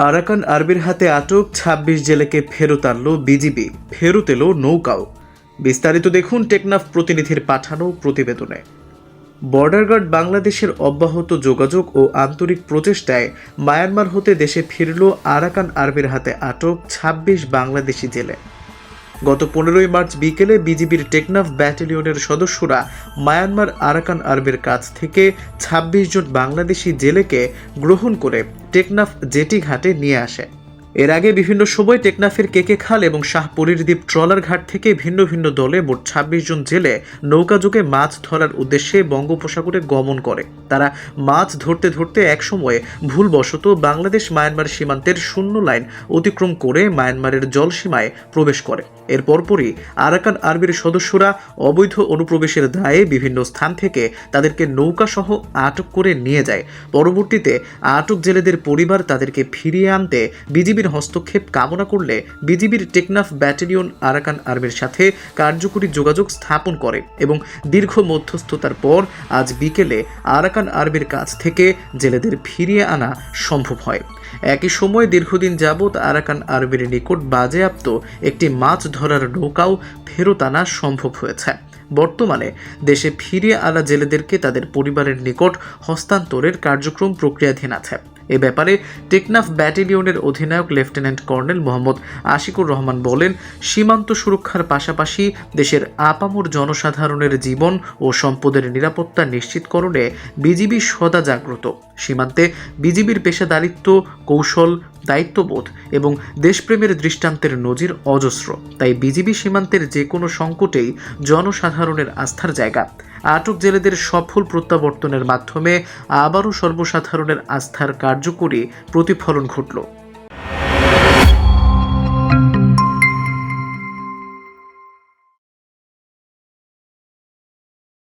Arakan আর্মির হাতে আটক ২৬ জেলেকে ফেরত আনল বিজিবি, ফেরত এলো নৌকাও। বিস্তারিত দেখুন টেকনাফ প্রতিনিধির পাঠানো প্রতিবেদনে। বর্ডার গার্ড বাংলাদেশের অব্যাহত যোগাযোগ ও আন্তরিক প্রচেষ্টায় মায়ানমার হতে দেশে ফিরল আরাকান আর্মির হাতে আটক ২৬ বাংলাদেশি জেলে। গত ১৫ই মার্চ বিকেলে বিজিবির টেকনাফ ব্যাটালিয়নের সদস্যরা মায়ানমার আরাকান আর্মির কাছ থেকে ২৬ জন বাংলাদেশি জেলেকে গ্রহণ করে টেকনাফ জেটি ঘাটে নিয়ে আসে। এর আগে বিভিন্ন সময় টেকনাফের কেকে খাল এবং শাহপরীর দ্বীপ ট্রলার ঘাট থেকে ভিন্ন ভিন্ন দলে মোট ২৬ জন জেলে নৌকাযোগে মাছ ধরার উদ্দেশ্যে বঙ্গোপসাগরে গমন করে। তারা মাছ ধরতে ধরতে একসময়ে ভুলবশত বাংলাদেশ মায়ানমার সীমান্তের শূন্য লাইন অতিক্রম করে মায়ানমারের জলসীমায় প্রবেশ করে। এর পরপরই আরাকান আর্মির সদস্যরা অবৈধ অনুপ্রবেশের দায়ে বিভিন্ন স্থান থেকে তাদেরকে নৌকাসহ আটক করে নিয়ে যায়। পরবর্তীতে আটক জেলেদের পরিবার তাদেরকে ফিরিয়ে আনতে বিজিবির হস্তক্ষেপ কামনা করলে বিজিবির টেকনাফ ব্যাটালিয়ন আরাকান আর্মির সাথে কার্যকরী যোগাযোগ স্থাপন করে এবং দীর্ঘ মধ্যস্থতার পর আজ বিকেলে আরাকান আর্মির কাছ থেকে জেলেদের ফিরিয়ে আনা সম্ভব হয়। একই সময় দীর্ঘদিন যাবৎ আরাকান আর্মির নিকট বাজেয়াপ্ত একটি মাছ ধরার নৌকাও ফেরত আনা সম্ভব হয়েছে। বর্তমানে দেশে ফিরিয়ে আনা জেলেদেরকে তাদের পরিবারের নিকট হস্তান্তরের কার্যক্রম প্রক্রিয়াধীন আছে। এ ব্যাপারে টেকনাফ ব্যাটালিয়নের অধিনায়ক লেফটেন্যান্ট কর্নেল মোহাম্মদ আশিকুর রহমান বলেন, সীমান্ত সুরক্ষার পাশাপাশি দেশের আপামর জনসাধারণের জীবন ও সম্পদের নিরাপত্তা নিশ্চিতকরণে বিজিবি সদা জাগ্রত। সীমান্তে বিজিবির পেশাদারিত্ব, কৌশল, দায়িত্ববোধ এবং দেশপ্রেমের দৃষ্টান্তের নজির অজস্র। তাই বিজিবি সীমান্তের যে কোনো সংকটেই জনসাধারণের আস্থার জায়গা। আটক জেলেদের সফল প্রত্যাবর্তনের মাধ্যমে আবারও সর্বসাধারণের আস্থার কার্যকরী প্রতিফলন ঘটল।